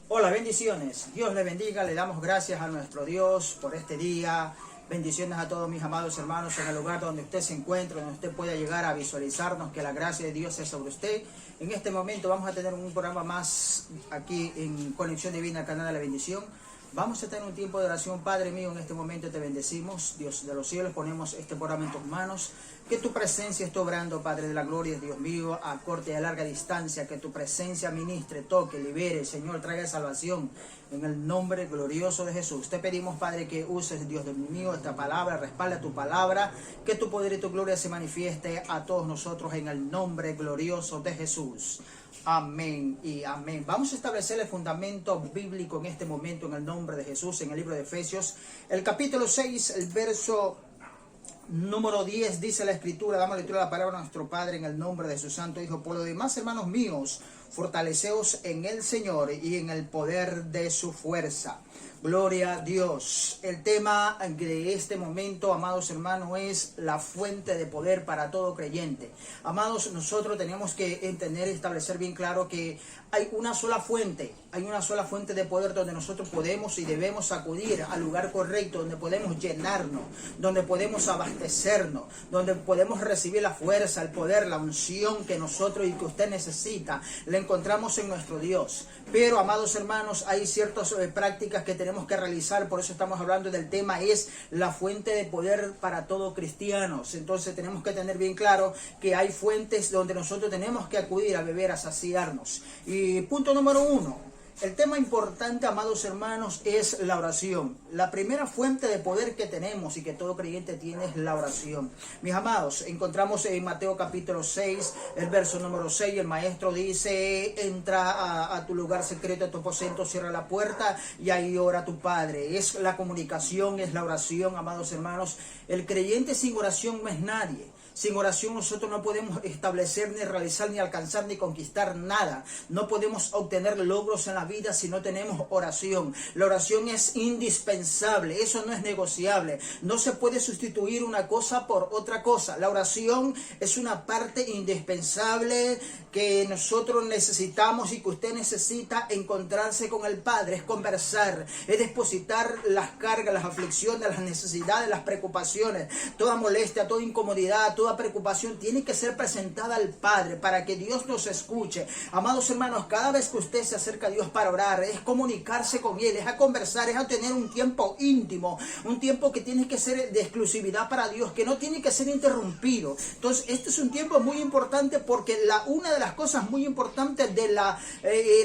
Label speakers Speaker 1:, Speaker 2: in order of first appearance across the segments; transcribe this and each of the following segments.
Speaker 1: Hola, bendiciones. Dios le bendiga. Le damos gracias a nuestro Dios por este día. Bendiciones a todos mis amados hermanos en el lugar donde usted se encuentra, donde usted pueda llegar a visualizarnos, que la gracia de Dios es sobre usted. En este momento vamos a tener un programa más aquí en Conexión Divina, el canal de la bendición. Vamos a tener un tiempo de oración. Padre mío, en este momento te bendecimos. Dios de los cielos, ponemos este programa en tus manos. Que tu presencia esté obrando, Padre de la gloria, Dios mío, a corta y a larga distancia. Que tu presencia ministre, toque, libere, Señor, traiga salvación. En el nombre glorioso de Jesús. Te pedimos, Padre, que uses, Dios mío, esta palabra, respalda tu palabra. Que tu poder y tu gloria se manifieste a todos nosotros en el nombre glorioso de Jesús. Amén y amén. Vamos a establecer el fundamento bíblico en este momento en el nombre de Jesús, en el libro de Efesios, el capítulo 6, el verso número 10, dice la Escritura. Damos lectura a la palabra de nuestro Padre en el nombre de su Santo Hijo. Por lo demás, hermanos míos, fortaleceos en el Señor y en el poder de su fuerza. Gloria a Dios. El tema de este momento, amados hermanos, es la fuente de poder para todo creyente. Amados, nosotros tenemos que entender y establecer bien claro que hay una sola fuente de poder donde nosotros podemos y debemos acudir al lugar correcto, donde podemos llenarnos, donde podemos abastecernos, donde podemos recibir la fuerza, el poder, la unción que nosotros y que usted necesita. La encontramos en nuestro Dios. Pero, amados hermanos, hay ciertas prácticas que tenemos que realizar. Por eso estamos hablando del tema, es la fuente de poder para todos cristianos. Entonces tenemos que tener bien claro que hay fuentes donde nosotros tenemos que acudir a beber, a saciarnos. Y punto número 1. El tema importante, amados hermanos, es la oración. La primera fuente de poder que tenemos y que todo creyente tiene es la oración. Mis amados, encontramos en Mateo capítulo 6, el verso número 6, el maestro dice: entra a tu lugar secreto, a tu aposento, cierra la puerta y ahí ora tu Padre. Es la comunicación, es la oración, amados hermanos. El creyente sin oración no es nadie. Sin oración nosotros no podemos establecer, ni realizar, ni alcanzar, ni conquistar nada. No podemos obtener logros en la vida si no tenemos oración. La oración es indispensable, eso no es negociable. No se puede sustituir una cosa por otra cosa. La oración es una parte indispensable que nosotros necesitamos y que usted necesita encontrarse con el Padre. Es conversar, es depositar las cargas, las aflicciones, las necesidades, las preocupaciones, toda molestia, toda incomodidad, toda preocupación tiene que ser presentada al Padre para que Dios nos escuche. Amados hermanos, cada vez que usted se acerca a Dios para orar, es comunicarse con Él, es a conversar, es a tener un tiempo íntimo, un tiempo que tiene que ser de exclusividad para Dios, que no tiene que ser interrumpido. Entonces, este es un tiempo muy importante porque una de las cosas muy importantes del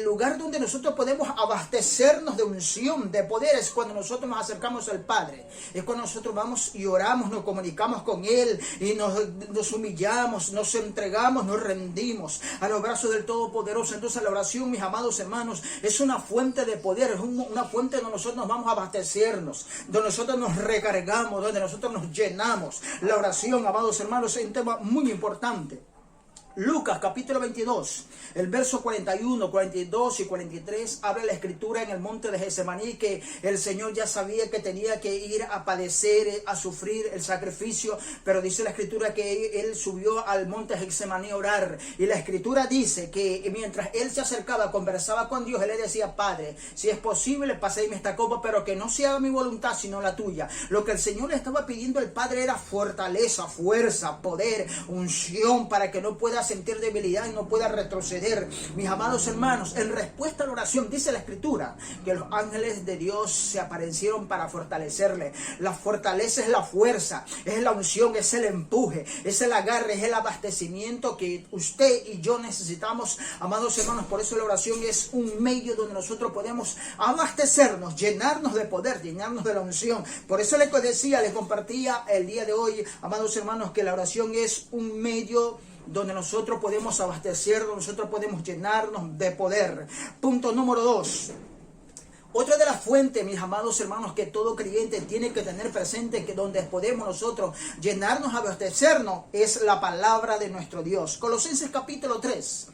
Speaker 1: lugar donde nosotros podemos abastecernos de unción, de poder, es cuando nosotros nos acercamos al Padre. Es cuando nosotros vamos y oramos, nos comunicamos con Él y nos humillamos, nos entregamos, nos rendimos a los brazos del Todopoderoso. Entonces la oración, mis amados hermanos, es una fuente de poder, es una fuente donde nosotros nos vamos a abastecernos, donde nosotros nos recargamos, donde nosotros nos llenamos. La oración, amados hermanos, es un tema muy importante. Lucas capítulo 22, el verso 41, 42 y 43 habla la Escritura en el monte de Getsemaní que el Señor ya sabía que tenía que ir a padecer, a sufrir el sacrificio, pero dice la Escritura que Él subió al monte de Getsemaní a orar, y la Escritura dice que mientras Él se acercaba, conversaba con Dios, Él le decía: Padre, si es posible, paséme esta copa, pero que no se haga mi voluntad sino la tuya. Lo que el Señor le estaba pidiendo al Padre era fortaleza, fuerza, poder, unción, para que no pueda sentir debilidad y no pueda retroceder. Mis amados hermanos, en respuesta a la oración, dice la Escritura que los ángeles de Dios se aparecieron para fortalecerle. La fortaleza es la fuerza, es la unción, es el empuje, es el agarre, es el abastecimiento que usted y yo necesitamos, amados hermanos. Por eso la oración es un medio donde nosotros podemos abastecernos, llenarnos de poder, llenarnos de la unción. Por eso les decía, les compartía el día de hoy, amados hermanos, que la oración es un medio donde nosotros podemos abastecernos, nosotros podemos llenarnos de poder. Punto número 2. Otra de las fuentes, mis amados hermanos, que todo creyente tiene que tener presente, que donde podemos nosotros llenarnos, abastecernos, es la palabra de nuestro Dios. Colosenses capítulo 3.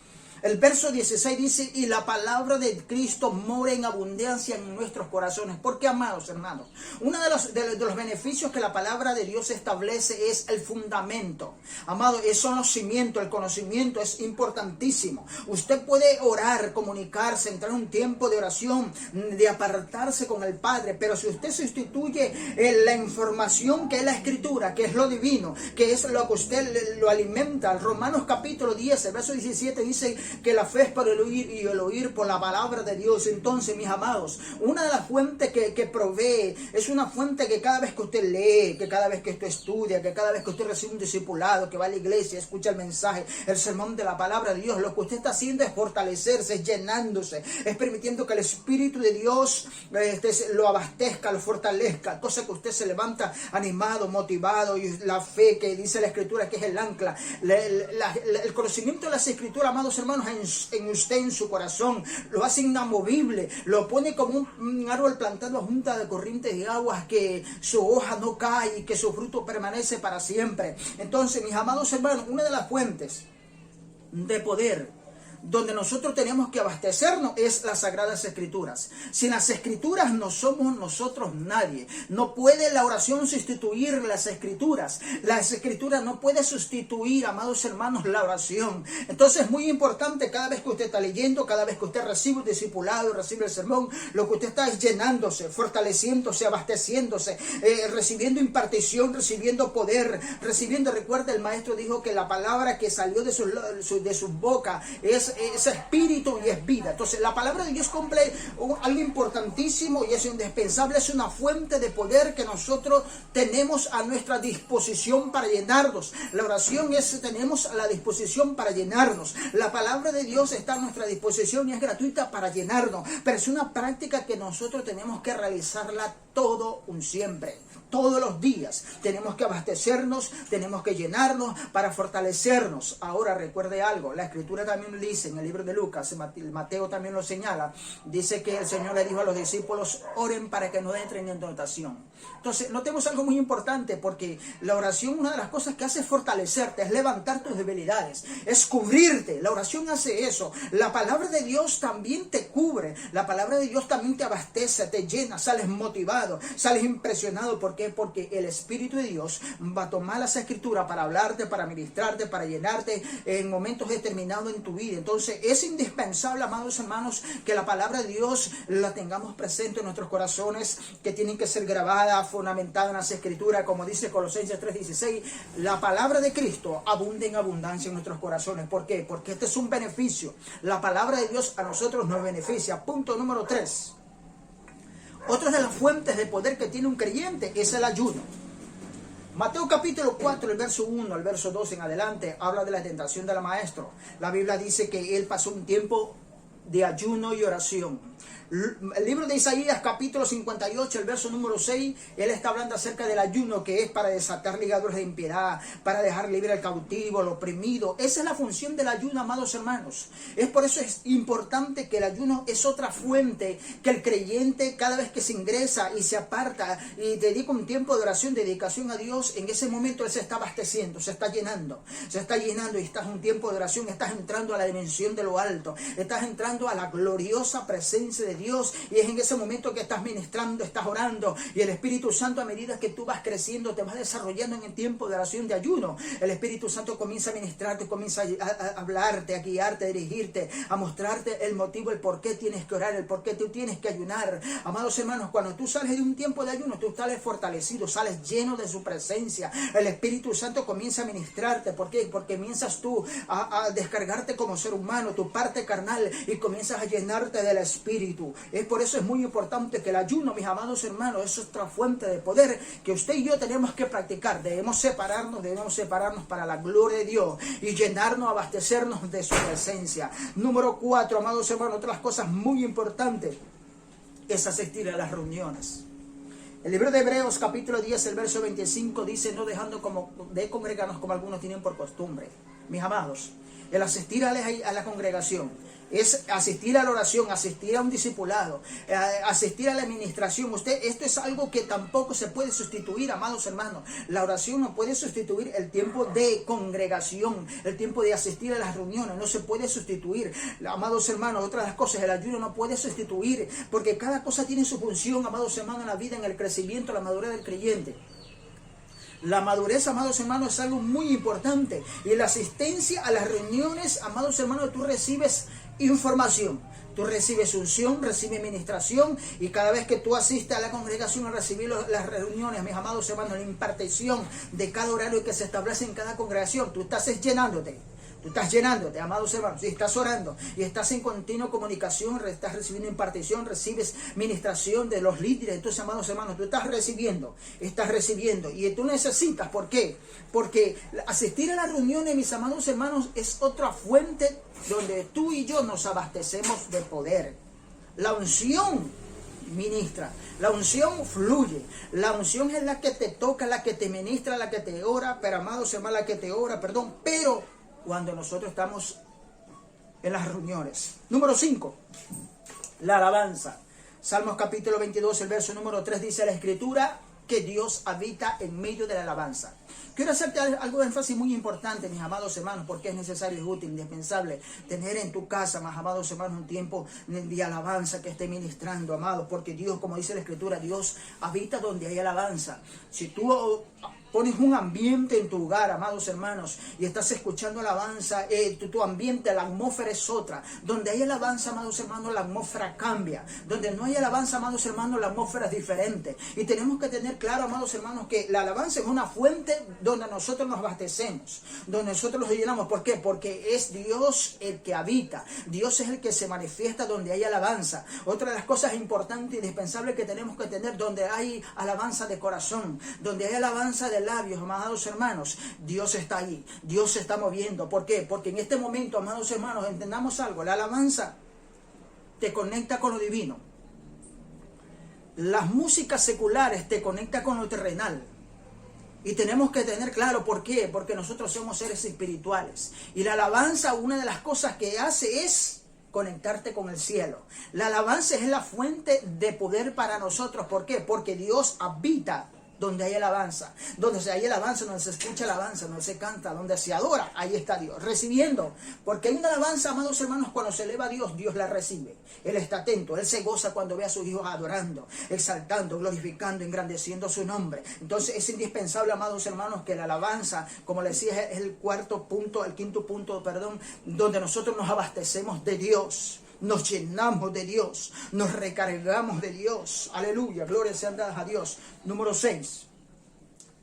Speaker 1: El verso 16 dice, y la palabra de Cristo mora en abundancia en nuestros corazones. Porque, amados hermanos, uno de los beneficios que la palabra de Dios establece es el fundamento. Amado, son los cimientos, el conocimiento es importantísimo. Usted puede orar, comunicarse, entrar en un tiempo de oración, de apartarse con el Padre, pero si usted sustituye la información que es la Escritura, que es lo divino, que es lo que usted lo alimenta. Romanos capítulo 10, el verso 17 dice que la fe es por el oír y el oír por la palabra de Dios. Entonces, mis amados, una de las fuentes que provee es una fuente que cada vez que usted lee, que cada vez que usted estudia, que cada vez que usted recibe un discipulado, que va a la iglesia, escucha el mensaje, el sermón de la palabra de Dios, lo que usted está haciendo es fortalecerse, es llenándose, es permitiendo que el Espíritu de Dios lo abastezca, lo fortalezca, cosa que usted se levanta animado, motivado, y la fe que dice la Escritura que es el ancla, el conocimiento de las Escrituras, amados hermanos, en usted, en su corazón, lo hace inamovible, lo pone como un árbol plantado junto de corrientes de aguas, que su hoja no cae y que su fruto permanece para siempre. Entonces, mis amados hermanos, una de las fuentes de poder donde nosotros tenemos que abastecernos es las Sagradas Escrituras. Sin las Escrituras no somos nosotros nadie. No puede la oración sustituir las Escrituras. Las Escrituras no puede sustituir, amados hermanos, la oración. Entonces es muy importante cada vez que usted está leyendo, cada vez que usted recibe un discipulado, recibe el sermón, lo que usted está es llenándose, fortaleciéndose, abasteciéndose, recibiendo impartición, recibiendo poder, recibiendo. Recuerda, el maestro dijo que la palabra que salió de su boca es espíritu y es vida. Entonces la palabra de Dios cumple algo importantísimo y es indispensable, es una fuente de poder que nosotros tenemos a nuestra disposición para llenarnos. La oración tenemos a la disposición para llenarnos. La palabra de Dios está a nuestra disposición y es gratuita para llenarnos, pero es una práctica que nosotros tenemos que realizarla todo un siempre. Todos los días tenemos que abastecernos, tenemos que llenarnos para fortalecernos. Ahora recuerde algo, la Escritura también dice en el libro de Lucas, Mateo también lo señala, dice que el Señor le dijo a los discípulos, oren para que no entren en tentación. Entonces notemos algo muy importante, porque la oración, una de las cosas que hace es fortalecerte, es levantar tus debilidades, es cubrirte. La oración hace eso. La palabra de Dios también te cubre, la palabra de Dios también te abastece, te llena, sales motivado, sales impresionado. ¿Por qué? Porque el Espíritu de Dios va a tomar las Escrituras para hablarte, para ministrarte, para llenarte en momentos determinados en tu vida. Entonces es indispensable, amados hermanos, que la palabra de Dios la tengamos presente en nuestros corazones, que tienen que ser grabadas, fundamentadas en las Escrituras, como dice Colosenses 3:16, la palabra de Cristo abunda en abundancia en nuestros corazones. ¿Por qué? Porque este es un beneficio. La palabra de Dios a nosotros nos beneficia. Punto número 3. Otra de las fuentes de poder que tiene un creyente es el ayuno. Mateo capítulo 4, el verso 1 al verso 2 en adelante, habla de la tentación del maestro. La Biblia dice que él pasó un tiempo de ayuno y oración. El libro de Isaías capítulo 58, el verso número 6, él está hablando acerca del ayuno, que es para desatar ligaduras de impiedad, para dejar libre al cautivo, al oprimido. Esa es la función del ayuno, amados hermanos. Es por eso es importante que el ayuno es otra fuente que el creyente, cada vez que se ingresa y se aparta y dedica un tiempo de oración, dedicación a Dios, en ese momento él se está abasteciendo, se está llenando y estás en un tiempo de oración, estás entrando a la dimensión de lo alto, estás entrando a la gloriosa presencia de Dios, y es en ese momento que estás ministrando, estás orando, y el Espíritu Santo, a medida que tú vas creciendo, te vas desarrollando en el tiempo de oración, de ayuno, el Espíritu Santo comienza a ministrarte, comienza a hablarte, a guiarte, a dirigirte, a mostrarte el motivo, el por qué tienes que orar, el por qué tú tienes que ayunar. Amados hermanos, cuando tú sales de un tiempo de ayuno, tú sales fortalecido, sales lleno de su presencia. El Espíritu Santo comienza a ministrarte. ¿Por qué? Porque comienzas tú a descargarte como ser humano, tu parte carnal, y comienzas a llenarte del Espíritu. Por eso es muy importante que el ayuno, mis amados hermanos, es otra fuente de poder que usted y yo tenemos que practicar. Debemos separarnos para la gloria de Dios y llenarnos, abastecernos de su presencia. Número 4, amados hermanos, otras cosas muy importantes es asistir a las reuniones. El libro de Hebreos capítulo 10, el verso 25 dice, no dejando de congregarnos como algunos tienen por costumbre. Mis amados, El asistir a la congregación es asistir a la oración, asistir a un discipulado, asistir a la administración. Esto es algo que tampoco se puede sustituir, amados hermanos. La oración no puede sustituir el tiempo de congregación, el tiempo de asistir a las reuniones, no se puede sustituir. Amados hermanos, otras de las cosas, el ayuno no puede sustituir, porque cada cosa tiene su función, amados hermanos, en la vida, en el crecimiento, la madurez del creyente. La madurez, amados hermanos, es algo muy importante. Y en la asistencia a las reuniones, amados hermanos, tú recibes información. Tú recibes unción, recibes ministración, y cada vez que tú asistes a la congregación a recibir las reuniones, mis amados hermanos, la impartición de cada horario que se establece en cada congregación, tú estás llenándote. Tú estás llenándote, amados hermanos, y estás orando, y estás en continua comunicación, estás recibiendo impartición, recibes ministración de los líderes. Entonces, amados hermanos, tú estás recibiendo, y tú necesitas, ¿por qué? Porque asistir a las reuniones, mis amados hermanos, es otra fuente donde tú y yo nos abastecemos de poder. La unción ministra, la unción fluye, la unción es la que te toca, la que te ministra, la que te ora, pero amados hermanos, la que te ora, pero cuando nosotros estamos en las reuniones. Número 5, la alabanza. Salmos capítulo 22, el verso número 3 dice la Escritura que Dios habita en medio de la alabanza. Quiero hacerte algo de énfasis muy importante, mis amados hermanos, porque es necesario, es útil, indispensable tener en tu casa, mis amados hermanos, un tiempo de alabanza que esté ministrando, amados, porque Dios, como dice la Escritura, Dios habita donde hay alabanza. Si tú pones un ambiente en tu hogar, amados hermanos, y estás escuchando alabanza, tu ambiente, la atmósfera es otra. Donde hay alabanza, amados hermanos, la atmósfera cambia. Donde no hay alabanza, amados hermanos, la atmósfera es diferente. Y tenemos que tener claro, amados hermanos, que la alabanza es una fuente donde nosotros nos abastecemos, donde nosotros nos llenamos. ¿Por qué? Porque es Dios el que habita. Dios es el que se manifiesta donde hay alabanza. Otra de las cosas importantes e indispensables que tenemos que tener, donde hay alabanza de corazón, donde hay alabanza de labios, amados hermanos, Dios está ahí, Dios se está moviendo. ¿Por qué? Porque en este momento, amados hermanos, entendamos algo, la alabanza te conecta con lo divino. Las músicas seculares te conectan con lo terrenal. Y tenemos que tener claro por qué, porque nosotros somos seres espirituales. Y la alabanza, una de las cosas que hace es conectarte con el cielo. La alabanza es la fuente de poder para nosotros. ¿Por qué? Porque Dios habita donde hay alabanza, donde hay alabanza, donde se escucha alabanza, donde se canta, donde se adora, ahí está Dios, recibiendo, porque hay una alabanza, amados hermanos, cuando se eleva a Dios, Dios la recibe, Él está atento, Él se goza cuando ve a sus hijos adorando, exaltando, glorificando, engrandeciendo su nombre. Entonces es indispensable, amados hermanos, que la alabanza, como les decía, es el quinto punto, donde nosotros nos abastecemos de Dios. Nos llenamos de Dios, nos recargamos de Dios. Aleluya, gloria sean dadas a Dios. Número 6,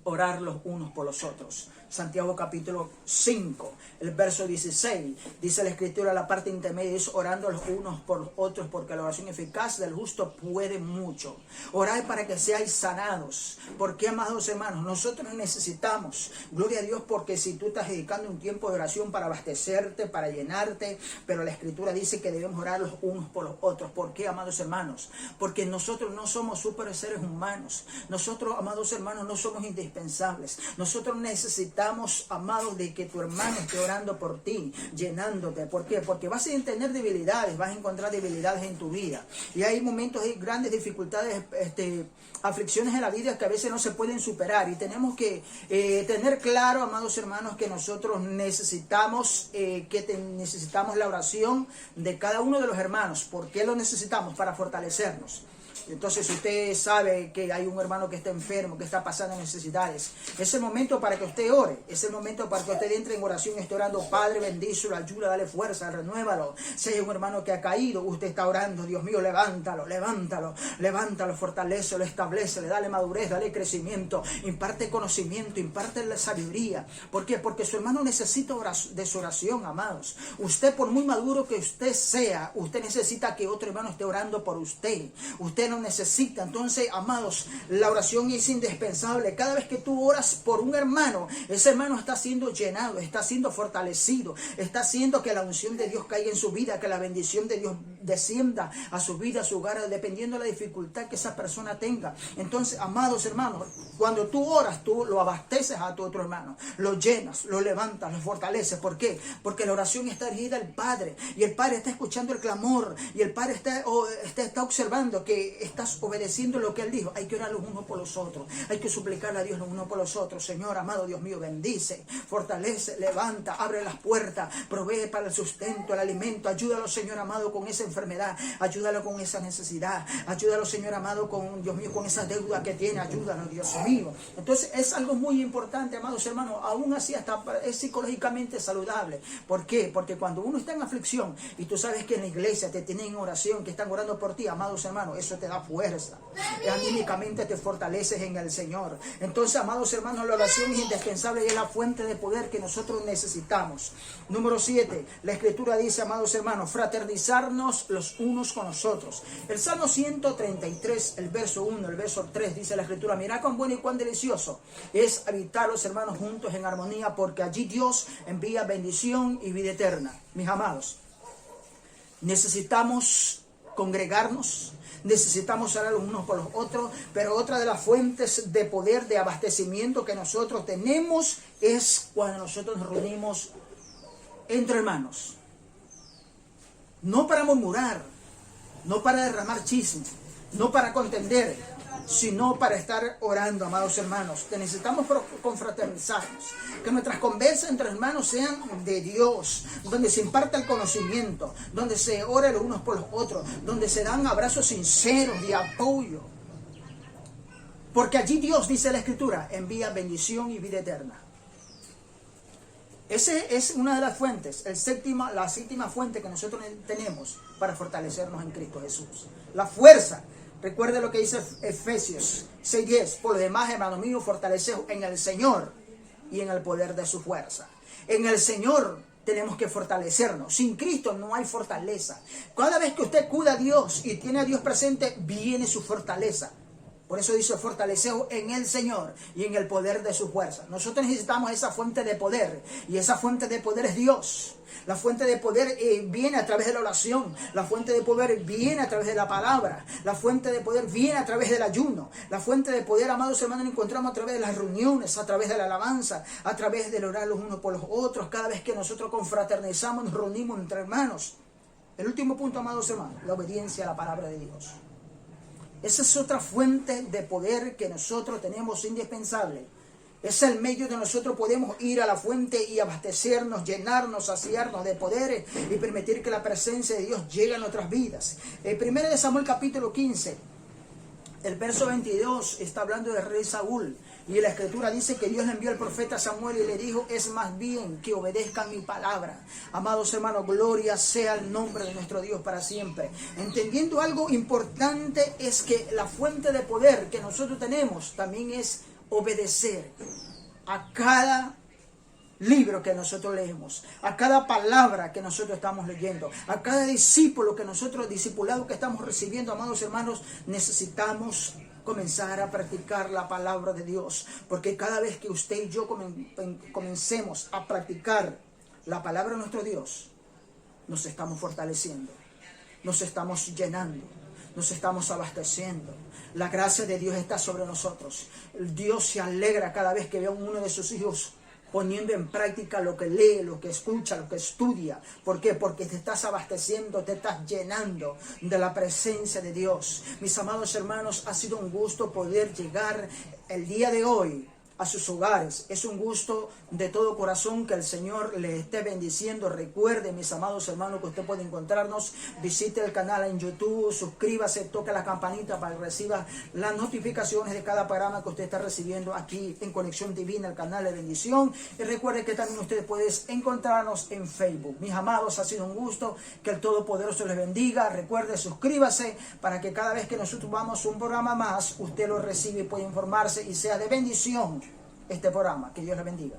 Speaker 1: orar los unos por los otros. Santiago capítulo 5, el verso 16, dice la Escritura, la parte intermedia es orando los unos por los otros, porque la oración eficaz del justo puede mucho. Orad para que seáis sanados. Porque, amados hermanos, nosotros necesitamos, gloria a Dios, porque si tú estás dedicando un tiempo de oración para abastecerte, para llenarte, pero la Escritura dice que debemos orar los unos por los otros. ¿Por qué, amados hermanos? Porque nosotros no somos super seres humanos. Nosotros, amados hermanos, no somos indispensables. Nosotros necesitamos, amados, de que tu hermano esté orando por ti, llenándote. ¿Por qué? Porque vas a tener debilidades, vas a encontrar debilidades en tu vida. Y hay momentos, hay grandes dificultades, aflicciones en la vida que a veces no se pueden superar. Y tenemos que tener claro, amados hermanos, que nosotros necesitamos, necesitamos la oración de cada uno de los hermanos. ¿Por qué lo necesitamos? Para fortalecernos. Entonces, si usted sabe que hay un hermano que está enfermo, que está pasando necesidades, es el momento para que usted ore, es el momento para que usted entre en oración y esté orando. Padre, bendícelo, ayuda, dale fuerza, renuévalo. Si hay un hermano que ha caído, usted está orando, Dios mío, levántalo, fortalécelo, establécelo, dale madurez, dale crecimiento, imparte conocimiento, imparte la sabiduría. ¿Por qué? Porque su hermano necesita de su oración, amados. Usted, por muy maduro que usted sea, usted necesita que otro hermano esté orando por usted. Usted lo necesita. Entonces, amados, la oración es indispensable. Cada vez que tú oras por un hermano, ese hermano está siendo llenado, está siendo fortalecido, está haciendo que la unción de Dios caiga en su vida, que la bendición de Dios descienda a su vida, a su hogar, dependiendo de la dificultad que esa persona tenga. Entonces, amados hermanos, cuando tú oras, tú lo abasteces a tu otro hermano, lo llenas, lo levantas, lo fortaleces. ¿Por qué? Porque la oración está dirigida al Padre, y el Padre está escuchando el clamor, y el Padre está observando que estás obedeciendo lo que Él dijo. Hay que orar los unos por los otros, hay que suplicarle a Dios los unos por los otros. Señor, amado Dios mío, bendice, fortalece, levanta, abre las puertas, provee para el sustento, el alimento. Ayúdalo, Señor amado, con esa enfermedad, ayúdalo con esa necesidad, ayúdalo, Señor amado, con Dios mío, con esa deuda que tiene, ayúdalo, Dios mío. Entonces es algo muy importante, amados hermanos, aún así hasta es psicológicamente saludable. ¿Por qué? Porque cuando uno está en aflicción y tú sabes que en la iglesia te tienen en oración, que están orando por ti, amados hermanos, eso te da fuerza, anímicamente te fortaleces en el Señor. Entonces, amados hermanos, la oración es indispensable y es la fuente de poder que nosotros necesitamos. Número 7, la Escritura dice, amados hermanos, fraternizarnos los unos con los otros. El Salmo 133, el verso 1, el verso 3, dice la Escritura: mirad cuán bueno y cuán delicioso es habitar los hermanos juntos en armonía, porque allí Dios envía bendición y vida eterna. Mis amados, necesitamos congregarnos, necesitamos orar los unos por los otros, pero otra de las fuentes de poder, de abastecimiento que nosotros tenemos es cuando nosotros nos reunimos entre hermanos. No para murmurar, no para derramar chisme, no para contender, sino para estar orando, amados hermanos. Que necesitamos confraternizarnos, que nuestras conversas entre hermanos sean de Dios, donde se imparta el conocimiento, donde se ore los unos por los otros, donde se dan abrazos sinceros de apoyo, porque allí Dios, dice la Escritura, envía bendición y vida eterna. Esa es una de las fuentes, la séptima fuente que nosotros tenemos para fortalecernos en Cristo Jesús. La fuerza. Recuerde lo que dice Efesios 6:10. Por lo demás, hermano mío, fortaleceos en el Señor y en el poder de su fuerza. En el Señor tenemos que fortalecernos. Sin Cristo no hay fortaleza. Cada vez que usted cuida a Dios y tiene a Dios presente, viene su fortaleza. Por eso dice, fortaleceos en el Señor y en el poder de su fuerza. Nosotros necesitamos esa fuente de poder, y esa fuente de poder es Dios. La fuente de poder viene a través de la oración. La fuente de poder viene a través de la palabra. La fuente de poder viene a través del ayuno. La fuente de poder, amados hermanos, la encontramos a través de las reuniones, a través de la alabanza, a través del orar los unos por los otros. Cada vez que nosotros confraternizamos, nos reunimos entre hermanos. El último punto, amados hermanos, la obediencia a la palabra de Dios. Esa es otra fuente de poder que nosotros tenemos indispensable. Es el medio de nosotros podemos ir a la fuente y abastecernos, llenarnos, saciarnos de poderes y permitir que la presencia de Dios llegue a nuestras vidas. El 1 de Samuel capítulo 15, el verso 22 está hablando del rey Saúl. Y la Escritura dice que Dios le envió al profeta Samuel y le dijo: es más bien que obedezcan mi palabra. Amados hermanos, gloria sea el nombre de nuestro Dios para siempre. Entendiendo algo importante es que la fuente de poder que nosotros tenemos también es obedecer a cada libro que nosotros leemos, a cada palabra que nosotros estamos leyendo, a cada discípulo que nosotros, discipulado que estamos recibiendo. Amados hermanos, necesitamos comenzar a practicar la palabra de Dios, porque cada vez que usted y yo comencemos a practicar la palabra de nuestro Dios, nos estamos fortaleciendo, nos estamos llenando, nos estamos abasteciendo. La gracia de Dios está sobre nosotros. Dios se alegra cada vez que ve a uno de sus hijos poniendo en práctica lo que lee, lo que escucha, lo que estudia. ¿Por qué? Porque te estás abasteciendo, te estás llenando de la presencia de Dios. Mis amados hermanos, ha sido un gusto poder llegar el día de hoy a sus hogares. Es un gusto de todo corazón. Que el Señor le esté bendiciendo. Recuerde, mis amados hermanos, que usted puede encontrarnos. Visite el canal en YouTube, suscríbase, toque la campanita para que reciba las notificaciones de cada programa que usted está recibiendo aquí en Conexión Divina, el canal de bendición. Y recuerde que también usted puede encontrarnos en Facebook. Mis amados, ha sido un gusto. Que el Todopoderoso les bendiga. Recuerde, suscríbase para que cada vez que nosotros vamos a un programa más, usted lo recibe y puede informarse y sea de bendición este programa. Que Dios les bendiga.